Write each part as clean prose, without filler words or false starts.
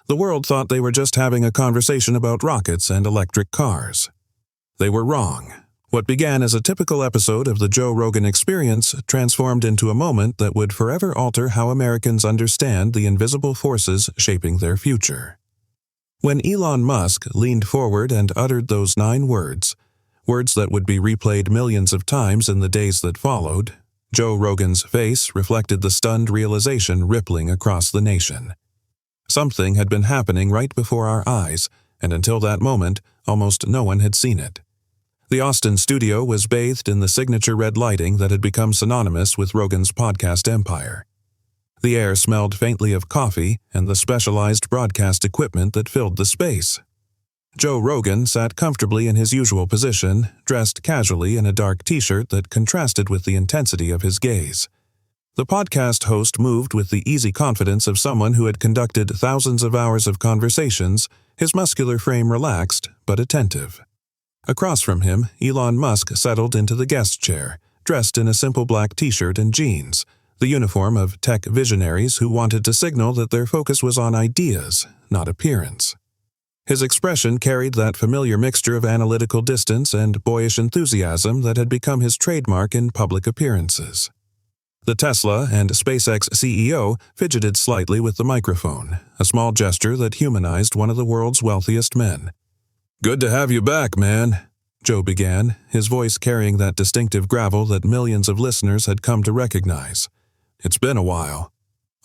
The world thought they were just having a conversation about rockets and electric cars. They were wrong. What began as a typical episode of the Joe Rogan Experience transformed into a moment that would forever alter how Americans understand the invisible forces shaping their future. When Elon Musk leaned forward and uttered those 9 words that would be replayed millions of times in the days that followed, Joe Rogan's face reflected the stunned realization rippling across the nation. Something had been happening right before our eyes, and until that moment, almost no one had seen it. The Austin studio was bathed in the signature red lighting that had become synonymous with Rogan's podcast empire. The air smelled faintly of coffee and the specialized broadcast equipment that filled the space. Joe Rogan sat comfortably in his usual position, dressed casually in a dark t-shirt that contrasted with the intensity of his gaze. The podcast host moved with the easy confidence of someone who had conducted thousands of hours of conversations, his muscular frame relaxed but attentive. Across from him, Elon Musk settled into the guest chair, dressed in a simple black t-shirt and jeans, the uniform of tech visionaries who wanted to signal that their focus was on ideas, not appearance. His expression carried that familiar mixture of analytical distance and boyish enthusiasm that had become his trademark in public appearances. The Tesla and SpaceX CEO fidgeted slightly with the microphone, a small gesture that humanized one of the world's wealthiest men. "Good to have you back, man," Joe began, his voice carrying that distinctive gravel that millions of listeners had come to recognize. "It's been a while."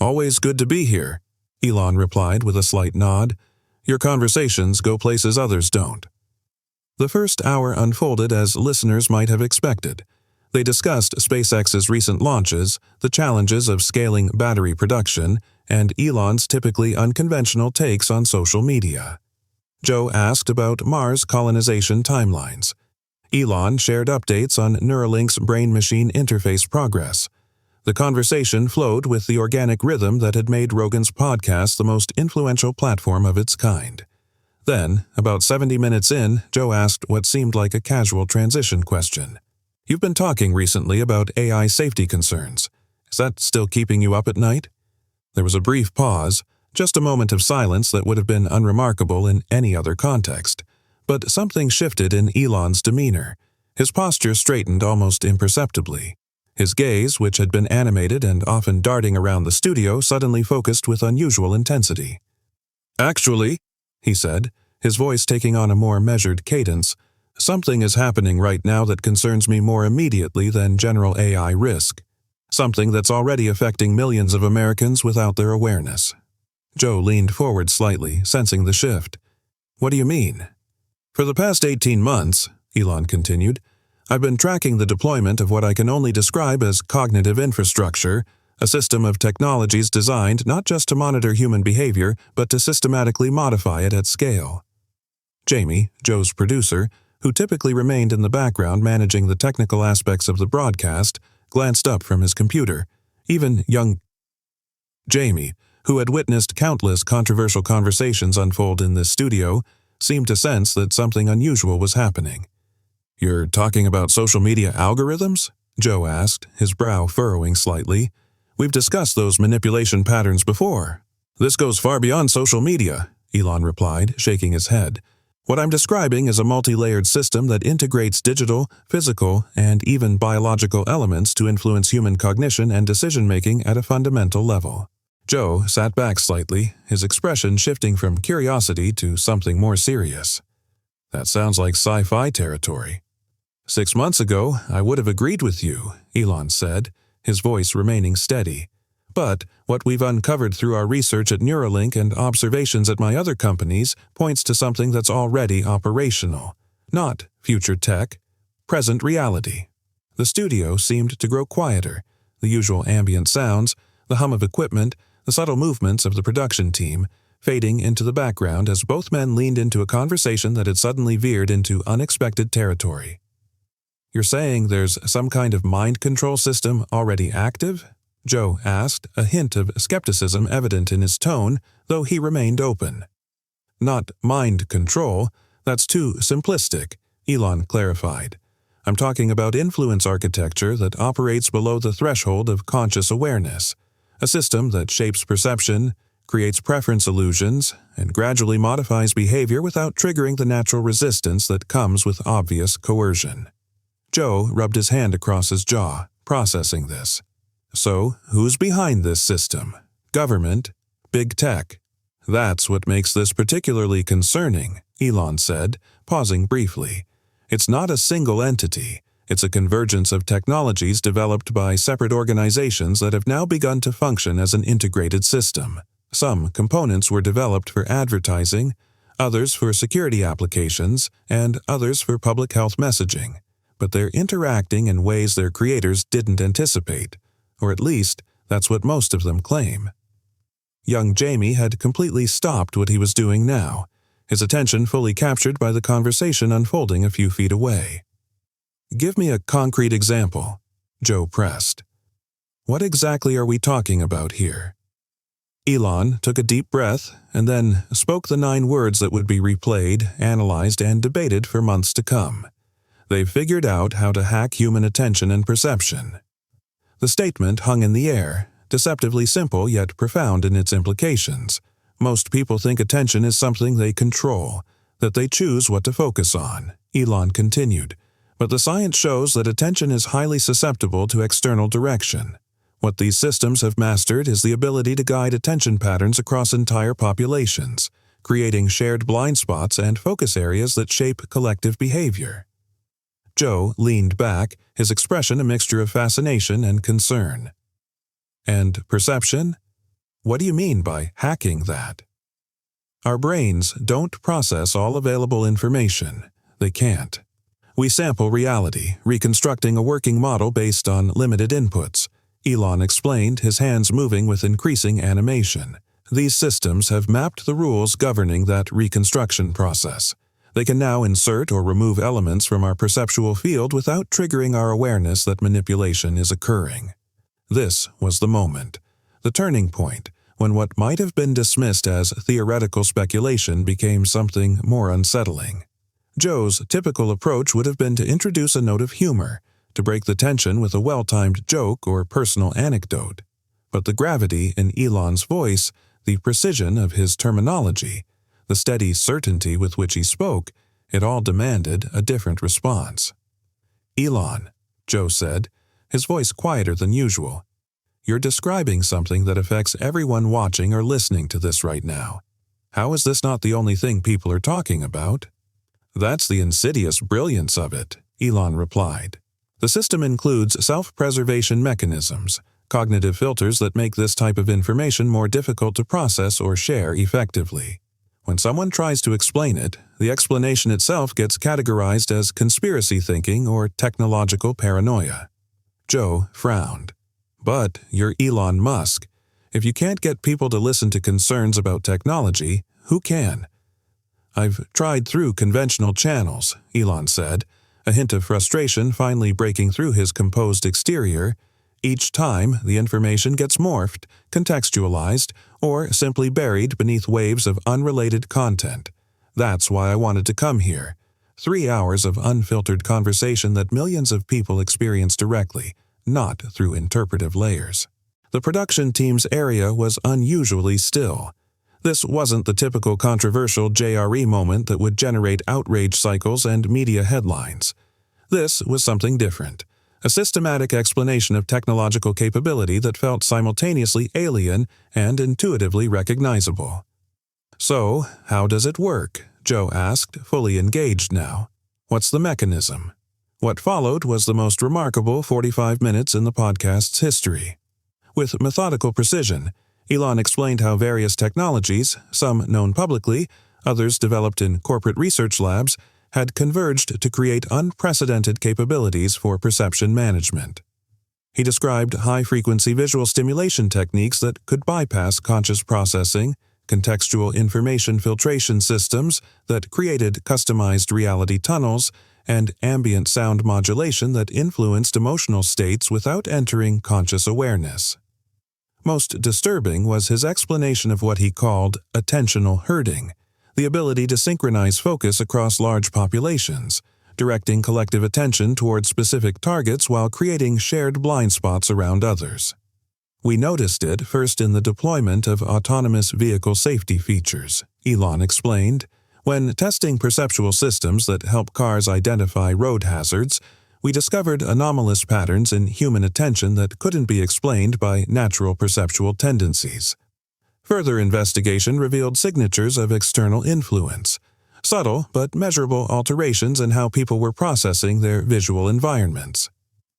"Always good to be here," Elon replied with a slight nod. "Your conversations go places others don't." The first hour unfolded as listeners might have expected. They discussed SpaceX's recent launches, the challenges of scaling battery production, and Elon's typically unconventional takes on social media. Joe asked about Mars colonization timelines. Elon shared updates on Neuralink's brain-machine interface progress. The conversation flowed with the organic rhythm that had made Rogan's podcast the most influential platform of its kind. Then, about 70 minutes in, Joe asked what seemed like a casual transition question. "You've been talking recently about AI safety concerns. Is that still keeping you up at night?" There was a brief pause, just a moment of silence that would have been unremarkable in any other context. But something shifted in Elon's demeanor. His posture straightened almost imperceptibly. His gaze, which had been animated and often darting around the studio, suddenly focused with unusual intensity. "Actually," he said, his voice taking on a more measured cadence, "something is happening right now that concerns me more immediately than general AI risk. Something that's already affecting millions of Americans without their awareness." Joe leaned forward slightly, sensing the shift. "What do you mean?" "For the past 18 months, Elon continued, I've been tracking the deployment of what I can only describe as cognitive infrastructure, a system of technologies designed not just to monitor human behavior, but to systematically modify it at scale." Jamie, Joe's producer, who typically remained in the background managing the technical aspects of the broadcast, glanced up from his computer. Even young Jamie, who had witnessed countless controversial conversations unfold in this studio, seemed to sense that something unusual was happening. "You're talking about social media algorithms?" Joe asked, his brow furrowing slightly. "We've discussed those manipulation patterns before." "This goes far beyond social media," Elon replied, shaking his head. "What I'm describing is a multi-layered system that integrates digital, physical, and even biological elements to influence human cognition and decision-making at a fundamental level." Joe sat back slightly, his expression shifting from curiosity to something more serious. "That sounds like sci-fi territory." 6 months ago, I would have agreed with you," Elon said, his voice remaining steady. "But what we've uncovered through our research at Neuralink and observations at my other companies points to something that's already operational. Not future tech, present reality." The studio seemed to grow quieter, the usual ambient sounds, the hum of equipment, the subtle movements of the production team, fading into the background as both men leaned into a conversation that had suddenly veered into unexpected territory. "You're saying there's some kind of mind control system already active?" Joe asked, a hint of skepticism evident in his tone, though he remained open. "Not mind control, that's too simplistic," Elon clarified. "I'm talking about influence architecture that operates below the threshold of conscious awareness. A system that shapes perception, creates preference illusions, and gradually modifies behavior without triggering the natural resistance that comes with obvious coercion. Joe rubbed his hand across his jaw, processing this. So, who's behind this system? Government? Big tech? That's what makes this particularly concerning, Elon said, pausing briefly. It's not a single entity. It's a convergence of technologies developed by separate organizations that have now begun to function as an integrated system. Some components were developed for advertising, others for security applications, and others for public health messaging. But they're interacting in ways their creators didn't anticipate, or at least that's what most of them claim. Young Jamie had completely stopped what he was doing now, his attention fully captured by the conversation unfolding a few feet away. "Give me a concrete example," Joe pressed. "What exactly are we talking about here?" Elon took a deep breath and then spoke the 9 words that would be replayed, analyzed, and debated for months to come. They've figured out how to hack human attention and perception. The statement hung in the air, deceptively simple yet profound in its implications. Most people think attention is something they control, that they choose what to focus on, Elon continued. But the science shows that attention is highly susceptible to external direction. What these systems have mastered is the ability to guide attention patterns across entire populations, creating shared blind spots and focus areas that shape collective behavior. Joe leaned back, his expression a mixture of fascination and concern. "And perception? What do you mean by hacking that?" "Our brains don't process all available information. They can't. We sample reality, reconstructing a working model based on limited inputs," Elon explained, his hands moving with increasing animation. "These systems have mapped the rules governing that reconstruction process. They can now insert or remove elements from our perceptual field without triggering our awareness that manipulation is occurring." This was the moment, the turning point, when what might have been dismissed as theoretical speculation became something more unsettling. Joe's typical approach would have been to introduce a note of humor, to break the tension with a well-timed joke or personal anecdote. But the gravity in Elon's voice, the precision of his terminology, the steady certainty with which he spoke, it all demanded a different response. "Elon," Joe said, his voice quieter than usual, "you're describing something that affects everyone watching or listening to this right now. How is this not the only thing people are talking about?" "That's the insidious brilliance of it," Elon replied. "The system includes self-preservation mechanisms, cognitive filters that make this type of information more difficult to process or share effectively. When someone tries to explain it, the explanation itself gets categorized as conspiracy thinking or technological paranoia." Joe frowned. "But you're Elon Musk. If you can't get people to listen to concerns about technology, who can?" "I've tried through conventional channels," Elon said, a hint of frustration finally breaking through his composed exterior. "Each time, the information gets morphed, contextualized, or simply buried beneath waves of unrelated content. That's why I wanted to come here. 3 hours of unfiltered conversation that millions of people experience directly, not through interpretive layers." The production team's area was unusually still. This wasn't the typical controversial JRE moment that would generate outrage cycles and media headlines. This was something different, a systematic explanation of technological capability that felt simultaneously alien and intuitively recognizable. "So, how does it work?" Joe asked, fully engaged now. "What's the mechanism?" What followed was the most remarkable 45 minutes in the podcast's history. With methodical precision, Elon explained how various technologies, some known publicly, others developed in corporate research labs, had converged to create unprecedented capabilities for perception management. He described high-frequency visual stimulation techniques that could bypass conscious processing, contextual information filtration systems that created customized reality tunnels, and ambient sound modulation that influenced emotional states without entering conscious awareness. Most disturbing was his explanation of what he called attentional herding, the ability to synchronize focus across large populations, directing collective attention toward specific targets while creating shared blind spots around others. "We noticed it first in the deployment of autonomous vehicle safety features," Elon explained. "When testing perceptual systems that help cars identify road hazards, we discovered anomalous patterns in human attention that couldn't be explained by natural perceptual tendencies. Further investigation revealed signatures of external influence, subtle but measurable alterations in how people were processing their visual environments."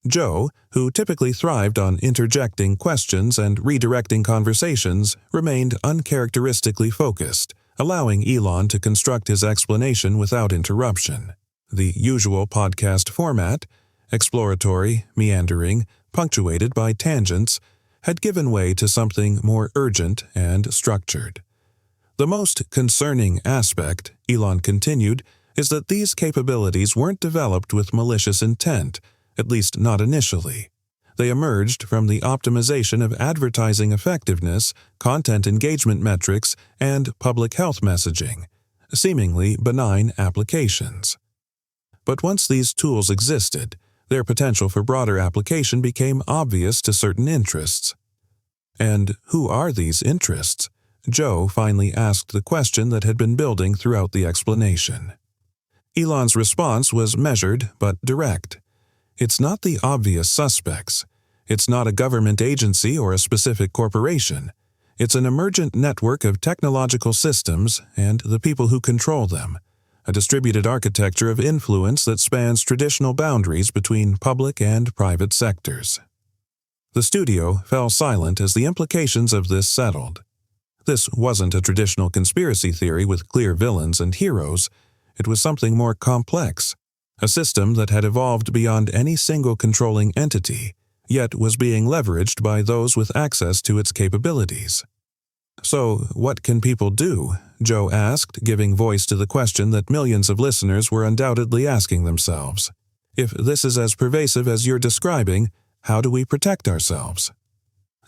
Joe, who typically thrived on interjecting questions and redirecting conversations, remained uncharacteristically focused, allowing Elon to construct his explanation without interruption. The usual podcast format, exploratory, meandering, punctuated by tangents, had given way to something more urgent and structured. "The most concerning aspect," Elon continued, "is that these capabilities weren't developed with malicious intent, at least not initially. They emerged from the optimization of advertising effectiveness, content engagement metrics, and public health messaging, seemingly benign applications. But once these tools existed, their potential for broader application became obvious to certain interests." "And who are these interests?" Joe finally asked the question that had been building throughout the explanation. Elon's response was measured but direct. "It's not the obvious suspects. It's not a government agency or a specific corporation. It's an emergent network of technological systems and the people who control them, a distributed architecture of influence that spans traditional boundaries between public and private sectors." The studio fell silent as the implications of this settled. This wasn't a traditional conspiracy theory with clear villains and heroes. It was something more complex, a system that had evolved beyond any single controlling entity, yet was being leveraged by those with access to its capabilities. "So, what can people do?" Joe asked, giving voice to the question that millions of listeners were undoubtedly asking themselves. "If this is as pervasive as you're describing, how do we protect ourselves?"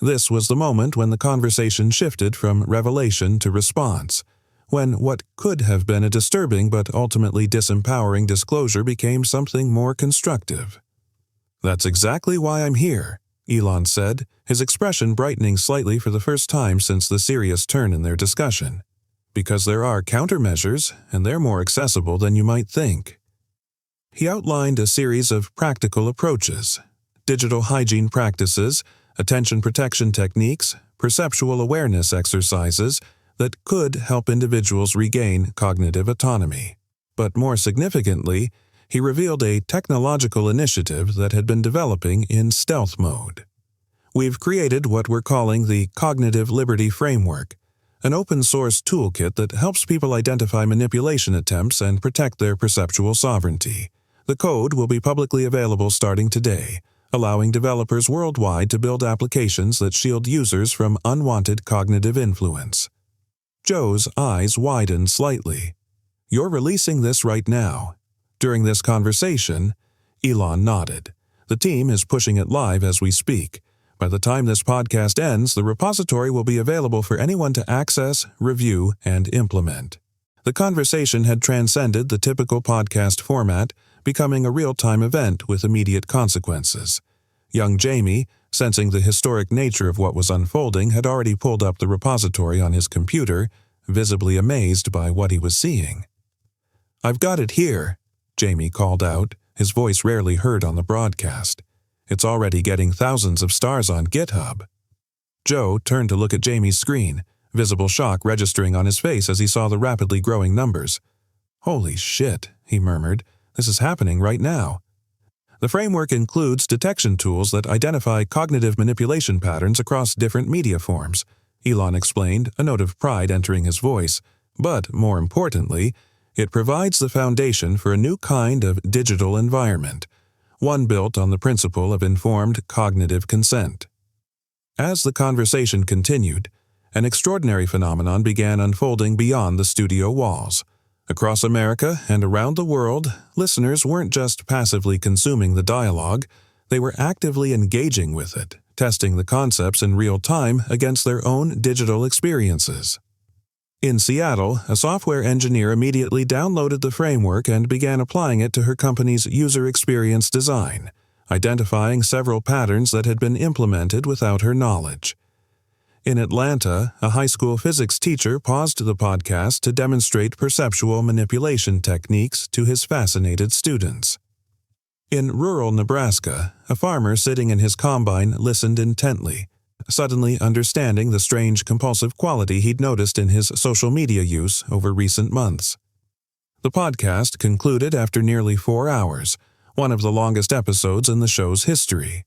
This was the moment when the conversation shifted from revelation to response, when what could have been a disturbing but ultimately disempowering disclosure became something more constructive. "That's exactly why I'm here," Elon said, his expression brightening slightly for the first time since the serious turn in their discussion. "Because there are countermeasures, and they're more accessible than you might think." He outlined a series of practical approaches: digital hygiene practices, attention protection techniques, perceptual awareness exercises that could help individuals regain cognitive autonomy. But more significantly, he revealed a technological initiative that had been developing in stealth mode. "We've created what we're calling the Cognitive Liberty Framework, an open-source toolkit that helps people identify manipulation attempts and protect their perceptual sovereignty. The code will be publicly available starting today, allowing developers worldwide to build applications that shield users from unwanted cognitive influence." Joe's eyes widened slightly. "You're releasing this right now?" During this conversation, Elon nodded. "The team is pushing it live as we speak. By the time this podcast ends, the repository will be available for anyone to access, review, and implement." The conversation had transcended the typical podcast format, becoming a real-time event with immediate consequences. Young Jamie, sensing the historic nature of what was unfolding, had already pulled up the repository on his computer, visibly amazed by what he was seeing. "I've got it here," Jamie called out, his voice rarely heard on the broadcast. "It's already getting thousands of stars on GitHub." Joe turned to look at Jamie's screen, visible shock registering on his face as he saw the rapidly growing numbers. "Holy shit," he murmured. "This is happening right now." The framework includes detection tools that identify cognitive manipulation patterns across different media forms, Elon explained, a note of pride entering his voice. But, more importantly, it provides the foundation for a new kind of digital environment, one built on the principle of informed cognitive consent. As the conversation continued, an extraordinary phenomenon began unfolding beyond the studio walls. Across America and around the world, listeners weren't just passively consuming the dialogue, they were actively engaging with it, testing the concepts in real time against their own digital experiences. In Seattle, a software engineer immediately downloaded the framework and began applying it to her company's user experience design, identifying several patterns that had been implemented without her knowledge. In Atlanta, a high school physics teacher paused the podcast to demonstrate perceptual manipulation techniques to his fascinated students. In rural Nebraska, a farmer sitting in his combine listened intently, suddenly understanding the strange compulsive quality he'd noticed in his social media use over recent months. The podcast concluded after nearly 4 hours, one of the longest episodes in the show's history.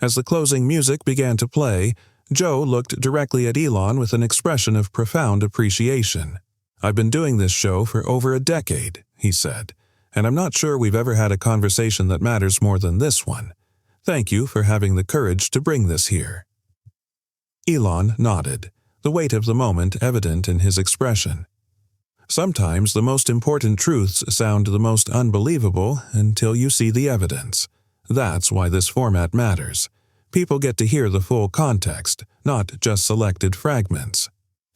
As the closing music began to play, Joe looked directly at Elon with an expression of profound appreciation. "I've been doing this show for over a decade," he said, "and I'm not sure we've ever had a conversation that matters more than this one. Thank you for having the courage to bring this here." Elon nodded, the weight of the moment evident in his expression. Sometimes the most important truths sound the most unbelievable until you see the evidence. That's why this format matters. People get to hear the full context, not just selected fragments.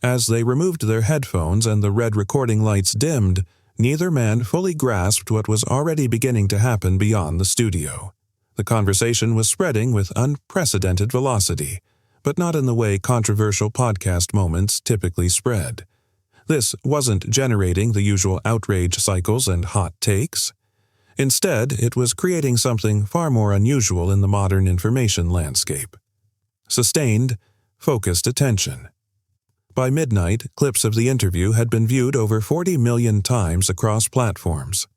As they removed their headphones and the red recording lights dimmed, neither man fully grasped what was already beginning to happen beyond the studio. The conversation was spreading with unprecedented velocity, but not in the way controversial podcast moments typically spread. This wasn't generating the usual outrage cycles and hot takes. Instead, it was creating something far more unusual in the modern information landscape: sustained, focused attention. By midnight, clips of the interview had been viewed over 40 million times across platforms.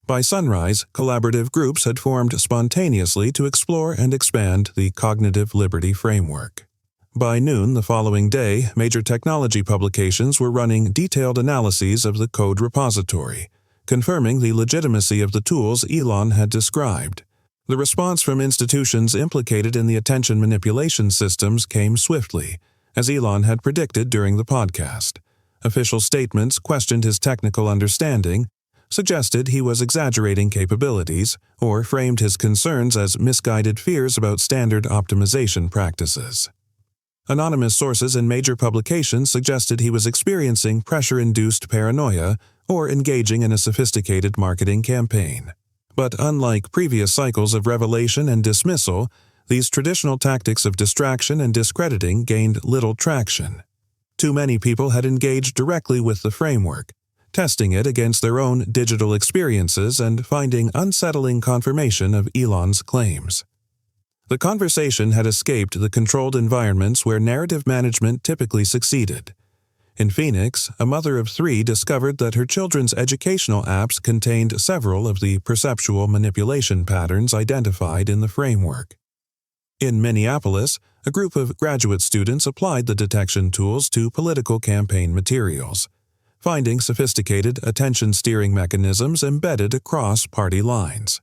By sunrise, collaborative groups had formed spontaneously to explore and expand the cognitive liberty framework. By noon the following day, major technology publications were running detailed analyses of the code repository, confirming the legitimacy of the tools Elon had described. The response from institutions implicated in the attention manipulation systems came swiftly, as Elon had predicted during the podcast. Official statements questioned his technical understanding, suggested he was exaggerating capabilities, or framed his concerns as misguided fears about standard optimization practices. Anonymous sources in major publications suggested he was experiencing pressure-induced paranoia or engaging in a sophisticated marketing campaign. But unlike previous cycles of revelation and dismissal, these traditional tactics of distraction and discrediting gained little traction. Too many people had engaged directly with the framework, testing it against their own digital experiences and finding unsettling confirmation of Elon's claims. The conversation had escaped the controlled environments where narrative management typically succeeded. In Phoenix, a mother of 3 discovered that her children's educational apps contained several of the perceptual manipulation patterns identified in the framework. In Minneapolis, a group of graduate students applied the detection tools to political campaign materials, finding sophisticated attention-steering mechanisms embedded across party lines.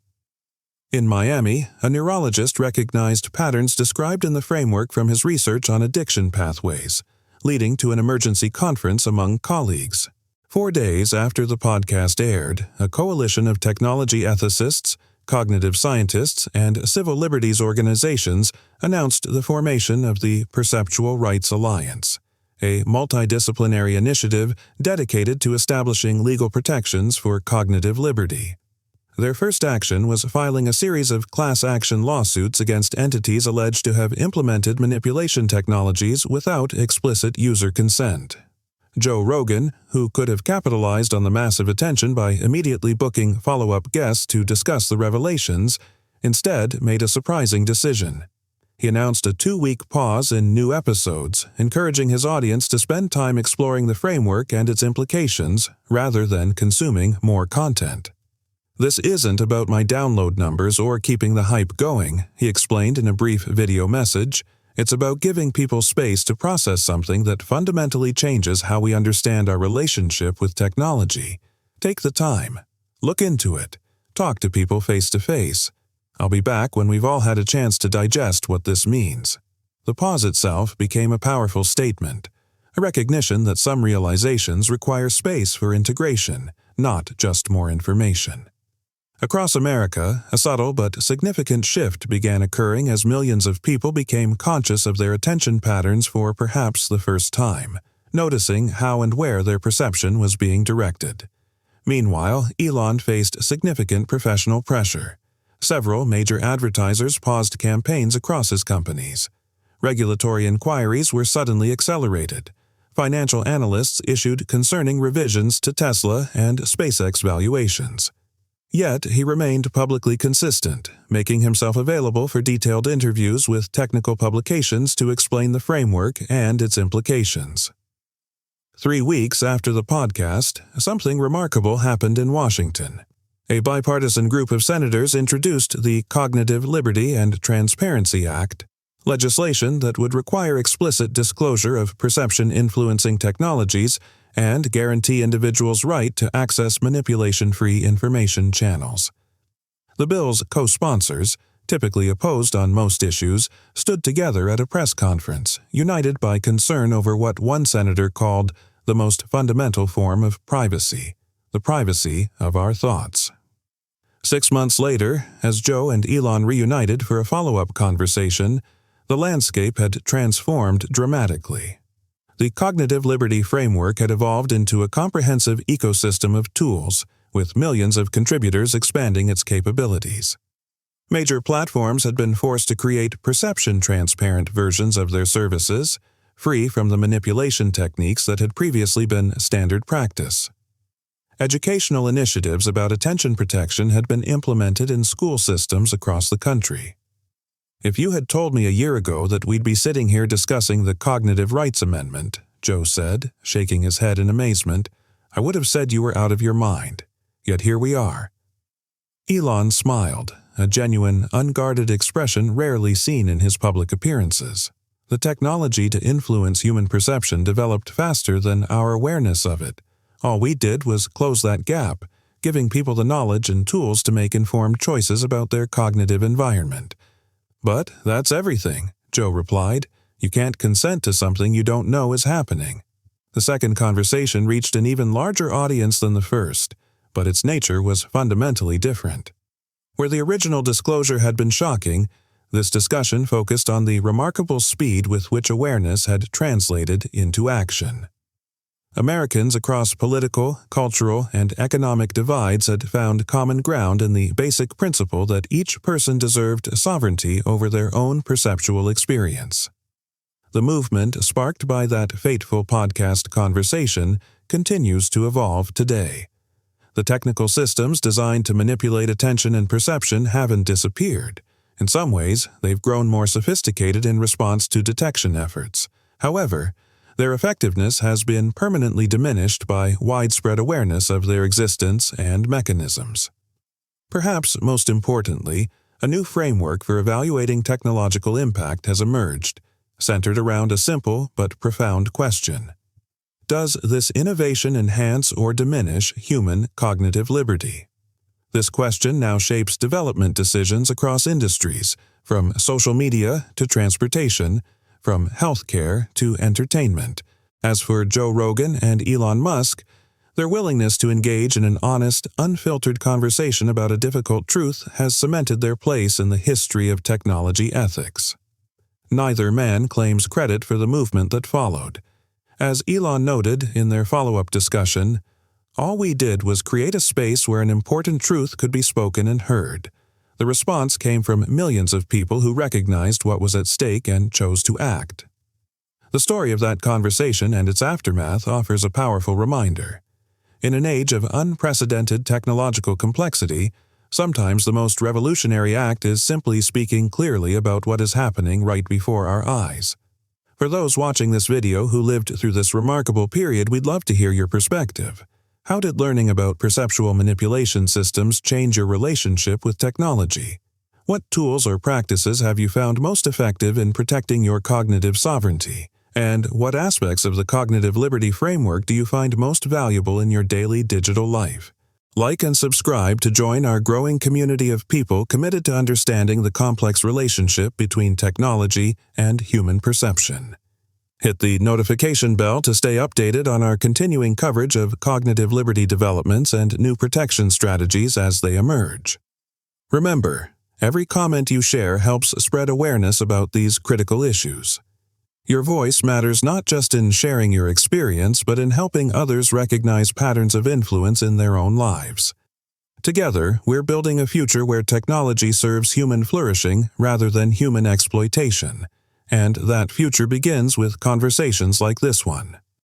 In Miami, a neurologist recognized patterns described in the framework from his research on addiction pathways, leading to an emergency conference among colleagues. 4 days after the podcast aired, a coalition of technology ethicists, cognitive scientists, and civil liberties organizations announced the formation of the Perceptual Rights Alliance, a multidisciplinary initiative dedicated to establishing legal protections for cognitive liberty. Their first action was filing a series of class action lawsuits against entities alleged to have implemented manipulation technologies without explicit user consent. Joe Rogan, who could have capitalized on the massive attention by immediately booking follow-up guests to discuss the revelations, instead made a surprising decision. He announced a 2-week pause in new episodes, encouraging his audience to spend time exploring the framework and its implications rather than consuming more content. "This isn't about my download numbers or keeping the hype going," he explained in a brief video message. "It's about giving people space to process something that fundamentally changes how we understand our relationship with technology. Take the time. Look into it. Talk to people face to face. I'll be back when we've all had a chance to digest what this means." The pause itself became a powerful statement, a recognition that some realizations require space for integration, not just more information. Across America, a subtle but significant shift began occurring as millions of people became conscious of their attention patterns for perhaps the first time, noticing how and where their perception was being directed. Meanwhile, Elon faced significant professional pressure. Several major advertisers paused campaigns across his companies. Regulatory inquiries were suddenly accelerated. Financial analysts issued concerning revisions to Tesla and SpaceX valuations. Yet, he remained publicly consistent, making himself available for detailed interviews with technical publications to explain the framework and its implications. 3 weeks after the podcast, something remarkable happened in Washington. A bipartisan group of senators introduced the Cognitive Liberty and Transparency Act, legislation that would require explicit disclosure of perception-influencing technologies and guarantee individuals' right to access manipulation-free information channels. The bill's co-sponsors, typically opposed on most issues, stood together at a press conference, united by concern over what one senator called the most fundamental form of privacy, the privacy of our thoughts. 6 months later, as Joe and Elon reunited for a follow-up conversation, the landscape had transformed dramatically. The Cognitive Liberty framework had evolved into a comprehensive ecosystem of tools, with millions of contributors expanding its capabilities. Major platforms had been forced to create perception-transparent versions of their services, free from the manipulation techniques that had previously been standard practice. Educational initiatives about attention protection had been implemented in school systems across the country. If you had told me a year ago that we'd be sitting here discussing the Cognitive Rights Amendment, Joe said, shaking his head in amazement, I would have said you were out of your mind. Yet here we are. Elon smiled, a genuine, unguarded expression rarely seen in his public appearances. The technology to influence human perception developed faster than our awareness of it. All we did was close that gap, giving people the knowledge and tools to make informed choices about their cognitive environment. But that's everything, Joe replied. You can't consent to something you don't know is happening. The second conversation reached an even larger audience than the first, but its nature was fundamentally different. Where the original disclosure had been shocking, this discussion focused on the remarkable speed with which awareness had translated into action. Americans across political, cultural, and economic divides had found common ground in the basic principle that each person deserved sovereignty over their own perceptual experience. The movement sparked by that fateful podcast conversation continues to evolve today. The technical systems designed to manipulate attention and perception haven't disappeared. In some ways, they've grown more sophisticated in response to detection efforts. However, their effectiveness has been permanently diminished by widespread awareness of their existence and mechanisms. Perhaps most importantly, a new framework for evaluating technological impact has emerged, centered around a simple but profound question. Does this innovation enhance or diminish human cognitive liberty? This question now shapes development decisions across industries, from social media to transportation, from healthcare to entertainment. As for Joe Rogan and Elon Musk, their willingness to engage in an honest, unfiltered conversation about a difficult truth has cemented their place in the history of technology ethics. Neither man claims credit for the movement that followed. As Elon noted in their follow-up discussion, all we did was create a space where an important truth could be spoken and heard. The response came from millions of people who recognized what was at stake and chose to act. The story of that conversation and its aftermath offers a powerful reminder. In an age of unprecedented technological complexity, sometimes the most revolutionary act is simply speaking clearly about what is happening right before our eyes. For those watching this video who lived through this remarkable period, we'd love to hear your perspective. How did learning about perceptual manipulation systems change your relationship with technology? What tools or practices have you found most effective in protecting your cognitive sovereignty? And what aspects of the Cognitive Liberty framework do you find most valuable in your daily digital life? Like and subscribe to join our growing community of people committed to understanding the complex relationship between technology and human perception. Hit the notification bell to stay updated on our continuing coverage of cognitive liberty developments and new protection strategies as they emerge. Remember, every comment you share helps spread awareness about these critical issues. Your voice matters not just in sharing your experience, but in helping others recognize patterns of influence in their own lives. Together, we're building a future where technology serves human flourishing rather than human exploitation. And that future begins with conversations like this one.